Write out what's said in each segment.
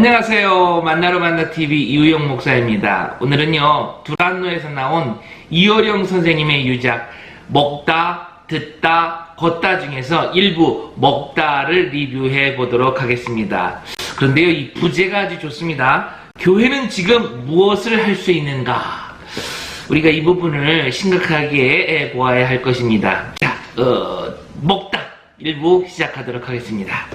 안녕하세요. 만나러 만나TV 이우영 목사입니다. 오늘은요, 두란노에서 나온 이어령 선생님의 유작 먹다, 듣다, 걷다 중에서 일부 먹다를 리뷰해 보도록 하겠습니다. 그런데요, 이 부제가 아주 좋습니다. 교회는 지금 무엇을 할 수 있는가? 우리가 이 부분을 심각하게 보아야 할 것입니다. 자, 먹다 일부 시작하도록 하겠습니다.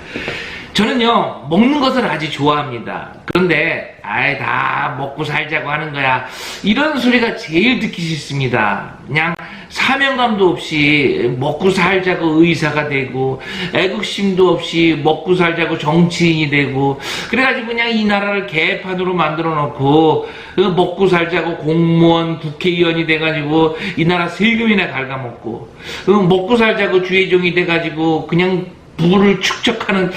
저는요, 먹는 것을 아주 좋아합니다. 그런데 다 먹고 살자고 하는 거야, 이런 소리가 제일 듣기 싫습니다. 그냥 사명감도 없이 먹고 살자고 의사가 되고, 애국심도 없이 먹고 살자고 정치인이 되고, 그래가지고 그냥 이 나라를 개판으로 만들어 놓고 먹고 살자고 공무원, 국회의원이 돼가지고 이 나라 세금이나 갉아먹고, 먹고 살자고 주의종이 돼가지고 그냥 부를 축적하는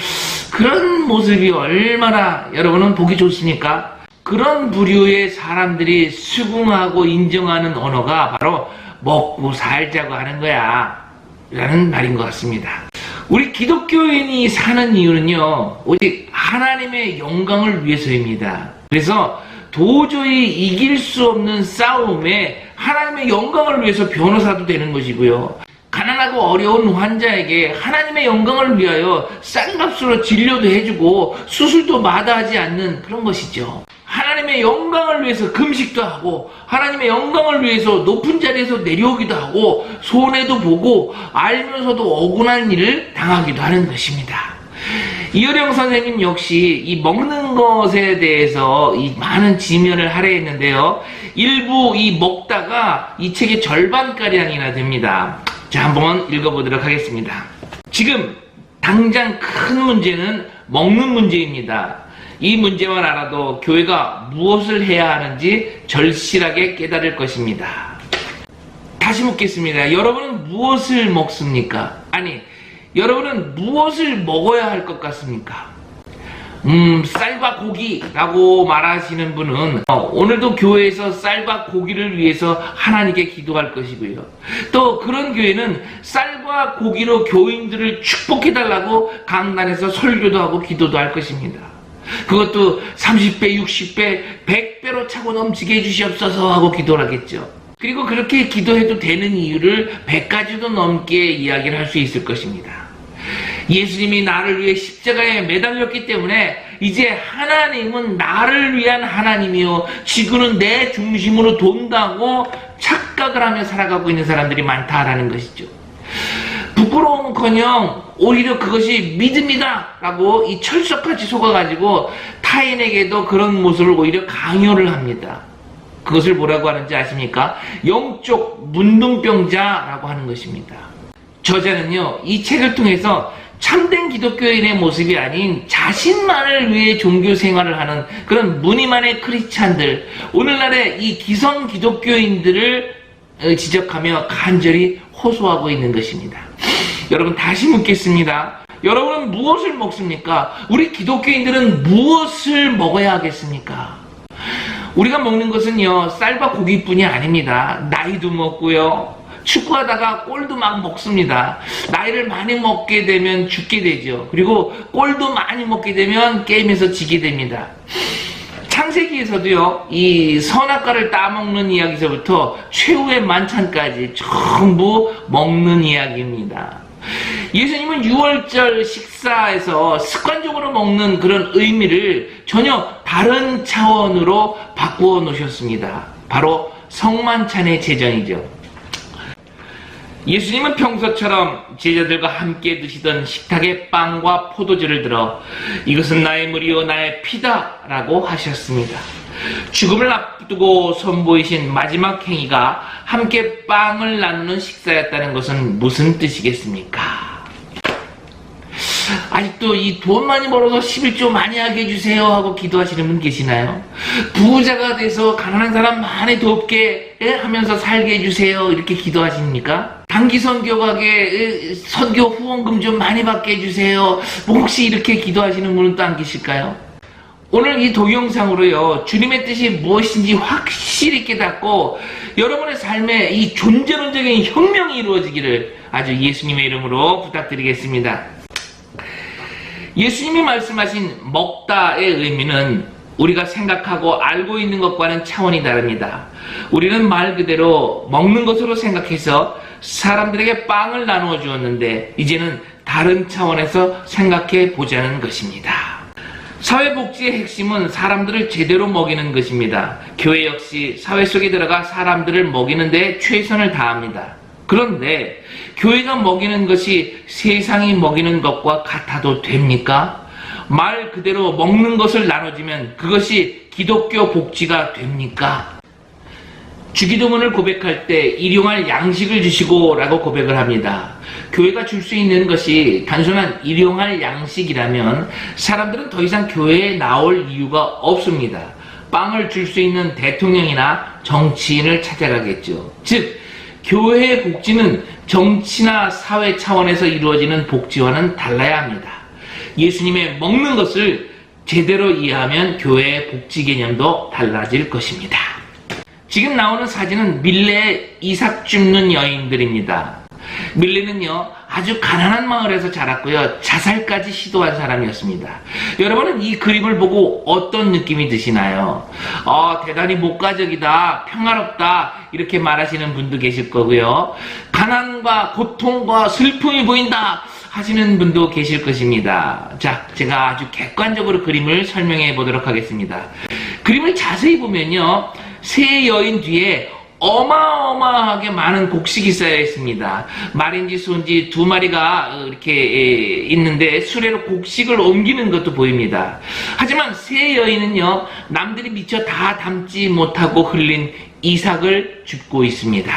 그런 모습이 얼마나 여러분은 보기 좋습니까? 그런 부류의 사람들이 수긍하고 인정하는 언어가 바로 먹고 살자고 하는 거야 라는 말인 것 같습니다. 우리 기독교인이 사는 이유는요, 오직 하나님의 영광을 위해서입니다. 그래서 도저히 이길 수 없는 싸움에 하나님의 영광을 위해서 변호사도 되는 것이고요, 가난하고 어려운 환자에게 하나님의 영광을 위하여 싼 값으로 진료도 해주고 수술도 마다하지 않는 그런 것이죠. 하나님의 영광을 위해서 금식도 하고, 하나님의 영광을 위해서 높은 자리에서 내려오기도 하고, 손해도 보고 알면서도 억울한 일을 당하기도 하는 것입니다. 이어령 선생님 역시 이 먹는 것에 대해서 이 많은 지면을 할애했는데요, 일부 이 먹다가 이 책의 절반가량이나 됩니다. 자, 한번 읽어보도록 하겠습니다. 지금 당장 큰 문제는 먹는 문제입니다. 이 문제만 알아도 교회가 무엇을 해야 하는지 절실하게 깨달을 것입니다. 다시 묻겠습니다. 여러분은 무엇을 먹습니까? 아니, 여러분은 무엇을 먹어야 할 것 같습니까? 쌀과 고기라고 말하시는 분은 오늘도 교회에서 쌀과 고기를 위해서 하나님께 기도할 것이고요, 또 그런 교회는 쌀과 고기로 교인들을 축복해달라고 강단에서 설교도 하고 기도도 할 것입니다. 그것도 30배, 60배, 100배로 차고 넘치게 해주시옵소서 하고 기도를 하겠죠. 그리고 그렇게 기도해도 되는 이유를 100가지도 넘게 이야기를 할 수 있을 것입니다. 예수님이 나를 위해 십자가에 매달렸기 때문에 이제 하나님은 나를 위한 하나님이요, 지구는 내 중심으로 돈다고 착각을 하며 살아가고 있는 사람들이 많다라는 것이죠. 부끄러움은커녕 오히려 그것이 믿음이다 라고 이 철석같이 속아가지고 타인에게도 그런 모습을 오히려 강요를 합니다. 그것을 뭐라고 하는지 아십니까? 영적 문둥병자라고 하는 것입니다. 저자는요, 이 책을 통해서 참된 기독교인의 모습이 아닌 자신만을 위해 종교 생활을 하는 그런 무늬만의 크리스찬들, 오늘날의 이 기성 기독교인들을 지적하며 간절히 호소하고 있는 것입니다. 여러분, 다시 묻겠습니다. 여러분은 무엇을 먹습니까? 우리 기독교인들은 무엇을 먹어야 하겠습니까? 우리가 먹는 것은요, 쌀과 고기뿐이 아닙니다. 나이도 먹고요, 축구하다가 골도 막 먹습니다. 나이를 많이 먹게 되면 죽게 되죠. 그리고 골도 많이 먹게 되면 게임에서 지게 됩니다. 창세기에서도요, 이 선악과를 따먹는 이야기서부터 최후의 만찬까지 전부 먹는 이야기입니다. 예수님은 6월절 식사에서 습관적으로 먹는 그런 의미를 전혀 다른 차원으로 바꾸어 놓으셨습니다. 바로 성만찬의 제전이죠. 예수님은 평소처럼 제자들과 함께 드시던 식탁에 빵과 포도주를 들어 이것은 나의 물이요 나의 피다 라고 하셨습니다. 죽음을 앞두고 선보이신 마지막 행위가 함께 빵을 나누는 식사였다는 것은 무슨 뜻이겠습니까? 아직도 이 돈 많이 벌어서 11조 많이 하게 해주세요 하고 기도하시는 분 계시나요? 부자가 돼서 가난한 사람 많이 돕게 하면서 살게 해주세요 이렇게 기도하십니까? 단기 선교 가게 선교 후원금 좀 많이 받게 해주세요, 뭐 혹시 이렇게 기도하시는 분은 또 안 계실까요? 오늘 이 동영상으로요, 주님의 뜻이 무엇인지 확실히 깨닫고 여러분의 삶에 이 존재론적인 혁명이 이루어지기를 아주 예수님의 이름으로 부탁드리겠습니다. 예수님이 말씀하신 먹다의 의미는 우리가 생각하고 알고 있는 것과는 차원이 다릅니다. 우리는 말 그대로 먹는 것으로 생각해서 사람들에게 빵을 나누어 주었는데 이제는 다른 차원에서 생각해 보자는 것입니다. 사회복지의 핵심은 사람들을 제대로 먹이는 것입니다. 교회 역시 사회 속에 들어가 사람들을 먹이는 데 최선을 다합니다. 그런데 교회가 먹이는 것이 세상이 먹이는 것과 같아도 됩니까? 말 그대로 먹는 것을 나눠주면 그것이 기독교 복지가 됩니까? 주기도문을 고백할 때 일용할 양식을 주시고 라고 고백을 합니다. 교회가 줄 수 있는 것이 단순한 일용할 양식이라면 사람들은 더 이상 교회에 나올 이유가 없습니다. 빵을 줄 수 있는 대통령이나 정치인을 찾아가겠죠. 즉 교회의 복지는 정치나 사회 차원에서 이루어지는 복지와는 달라야 합니다. 예수님의 먹는 것을 제대로 이해하면 교회의 복지 개념도 달라질 것입니다. 지금 나오는 사진은 밀레의 이삭 줍는 여인들입니다. 밀레는요 아주 가난한 마을에서 자랐고요 자살까지 시도한 사람이었습니다. 여러분은 이 그림을 보고 어떤 느낌이 드시나요? 대단히 목가적이다, 평화롭다 이렇게 말하시는 분도 계실 거고요, 가난과 고통과 슬픔이 보인다 하시는 분도 계실 것입니다. 자, 제가 아주 객관적으로 그림을 설명해 보도록 하겠습니다. 그림을 자세히 보면요 세 여인 뒤에 어마어마하게 많은 곡식이 쌓여 있습니다. 말인지 소인지 두 마리가 이렇게 있는데 수레로 곡식을 옮기는 것도 보입니다. 하지만 세 여인은요 남들이 미처 다 담지 못하고 흘린 이삭을 줍고 있습니다.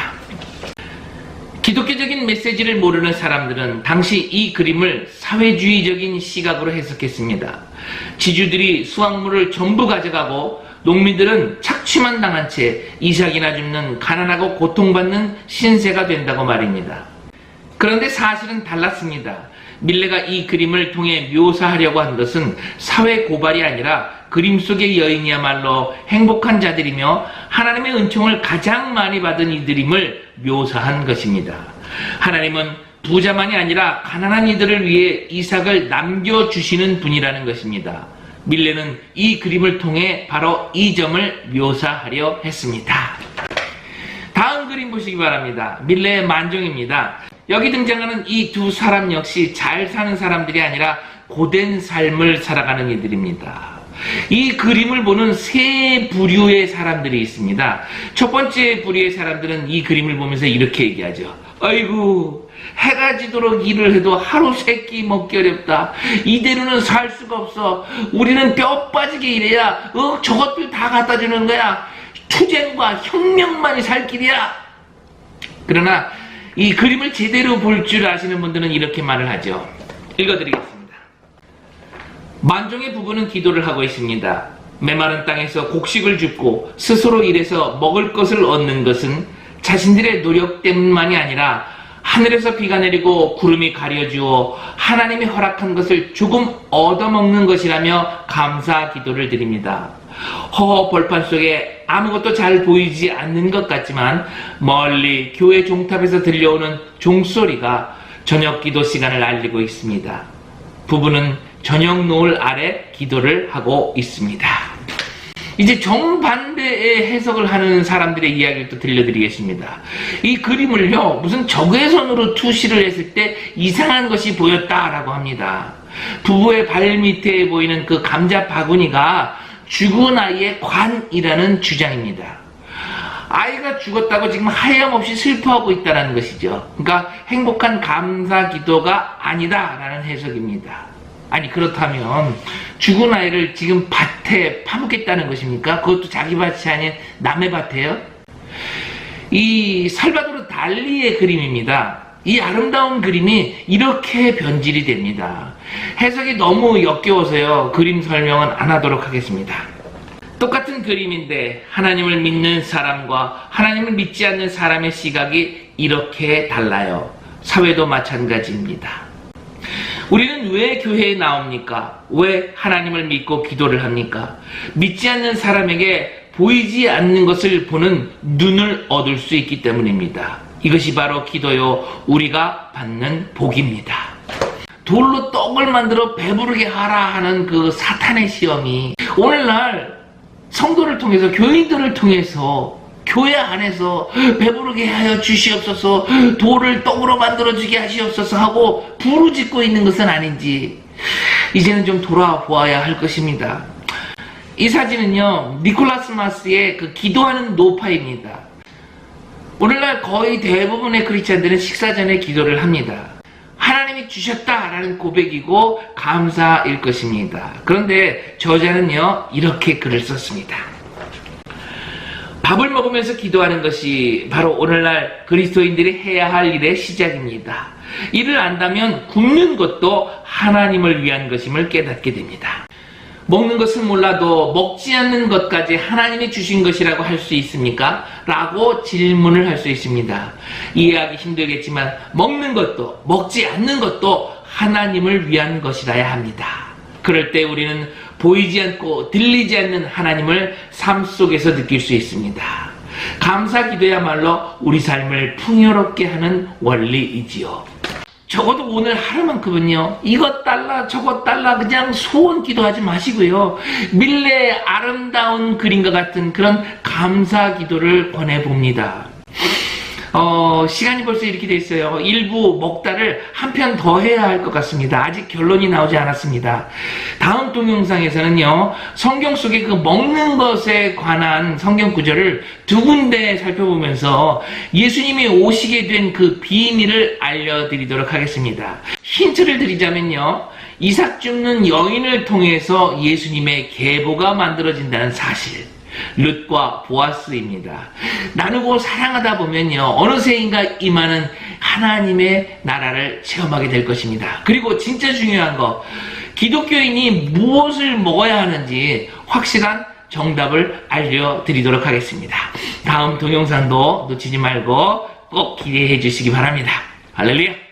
기독교적인 메시지를 모르는 사람들은 당시 이 그림을 사회주의적인 시각으로 해석했습니다. 지주들이 수확물을 전부 가져가고 농민들은 착취만 당한 채 이삭이나 줍는 가난하고 고통받는 신세가 된다고 말입니다. 그런데 사실은 달랐습니다. 밀레가 이 그림을 통해 묘사하려고 한 것은 사회 고발이 아니라 그림 속의 여인이야말로 행복한 자들이며 하나님의 은총을 가장 많이 받은 이들임을 묘사한 것입니다. 하나님은 부자만이 아니라 가난한 이들을 위해 이삭을 남겨주시는 분이라는 것입니다. 밀레는 이 그림을 통해 바로 이 점을 묘사하려 했습니다. 다음 그림 보시기 바랍니다. 밀레의 만종입니다. 여기 등장하는 이 두 사람 역시 잘 사는 사람들이 아니라 고된 삶을 살아가는 이들입니다. 이 그림을 보는 세 부류의 사람들이 있습니다. 첫 번째 부류의 사람들은 이 그림을 보면서 이렇게 얘기하죠. 아이고, 해가 지도록 일을 해도 하루 세 끼 먹기 어렵다. 이대로는 살 수가 없어. 우리는 뼈 빠지게 일해야 저것들 다 갖다 주는 거야. 투쟁과 혁명만이 살 길이야. 그러나 이 그림을 제대로 볼 줄 아시는 분들은 이렇게 말을 하죠. 읽어드리겠습니다. 만종의 부부는 기도를 하고 있습니다. 메마른 땅에서 곡식을 줍고 스스로 일해서 먹을 것을 얻는 것은 자신들의 노력 때문만이 아니라 하늘에서 비가 내리고 구름이 가려주어 하나님이 허락한 것을 조금 얻어먹는 것이라며 감사 기도를 드립니다. 허허 벌판 속에 아무것도 잘 보이지 않는 것 같지만 멀리 교회 종탑에서 들려오는 종소리가 저녁 기도 시간을 알리고 있습니다. 부부는 저녁 노을 아래 기도를 하고 있습니다. 이제 정반대의 해석을 하는 사람들의 이야기를 또 들려드리겠습니다. 이 그림을요 무슨 적의 손으로 투시를 했을 때 이상한 것이 보였다라고 합니다. 부부의 발 밑에 보이는 그 감자 바구니가 죽은 아이의 관이라는 주장입니다. 아이가 죽었다고 지금 하염없이 슬퍼하고 있다는 것이죠. 그러니까 행복한 감사 기도가 아니다라는 해석입니다. 아니 그렇다면 죽은 아이를 지금 밭에 파묻겠다는 것입니까? 그것도 자기 밭이 아닌 남의 밭에요? 이 살바도르 달리의 그림입니다. 이 아름다운 그림이 이렇게 변질이 됩니다. 해석이 너무 역겨워서요 그림 설명은 안 하도록 하겠습니다. 똑같은 그림인데 하나님을 믿는 사람과 하나님을 믿지 않는 사람의 시각이 이렇게 달라요. 사회도 마찬가지입니다. 우리는 왜 교회에 나옵니까? 왜 하나님을 믿고 기도를 합니까? 믿지 않는 사람에게 보이지 않는 것을 보는 눈을 얻을 수 있기 때문입니다. 이것이 바로 기도요 우리가 받는 복입니다. 돌로 떡을 만들어 배부르게 하라 하는 그 사탄의 시험이 오늘날 성도를 통해서, 교인들을 통해서, 교회 안에서 배부르게 하여 주시옵소서, 돌을 떡으로 만들어주게 하시옵소서 하고 부르짖고 있는 것은 아닌지 이제는 좀 돌아보아야 할 것입니다. 이 사진은요, 니콜라스 마스의 그 기도하는 노파입니다. 오늘날 거의 대부분의 크리스찬들은 식사 전에 기도를 합니다. 하나님이 주셨다라는 고백이고 감사일 것입니다. 그런데 저자는요, 이렇게 글을 썼습니다. 밥을 먹으면서 기도하는 것이 바로 오늘날 그리스도인들이 해야 할 일의 시작입니다. 이를 안다면 굶는 것도 하나님을 위한 것임을 깨닫게 됩니다. 먹는 것은 몰라도 먹지 않는 것까지 하나님이 주신 것이라고 할 수 있습니까? 라고 질문을 할 수 있습니다. 이해하기 힘들겠지만 먹는 것도 먹지 않는 것도 하나님을 위한 것이라야 합니다. 그럴 때 우리는 보이지 않고 들리지 않는 하나님을 삶 속에서 느낄 수 있습니다. 감사 기도야말로 우리 삶을 풍요롭게 하는 원리이지요. 적어도 오늘 하루만큼은요, 이것 달라 저것 달라 그냥 소원 기도하지 마시고요, 밀레의 아름다운 그림과 같은 그런 감사 기도를 권해봅니다. 시간이 벌써 이렇게 됐어요. 일부 먹다를 한 편 더 해야 할 것 같습니다. 아직 결론이 나오지 않았습니다. 다음 동영상에서는요, 성경 속의 그 먹는 것에 관한 성경 구절을 두 군데 살펴보면서 예수님이 오시게 된 그 비밀을 알려드리도록 하겠습니다. 힌트를 드리자면요, 이삭 줍는 여인을 통해서 예수님의 계보가 만들어진다는 사실, 룻과 보아스입니다. 나누고 사랑하다 보면요, 어느새인가 임하는 하나님의 나라를 체험하게 될 것입니다. 그리고 진짜 중요한 거, 기독교인이 무엇을 먹어야 하는지 확실한 정답을 알려드리도록 하겠습니다. 다음 동영상도 놓치지 말고 꼭 기대해 주시기 바랍니다. 할렐루야!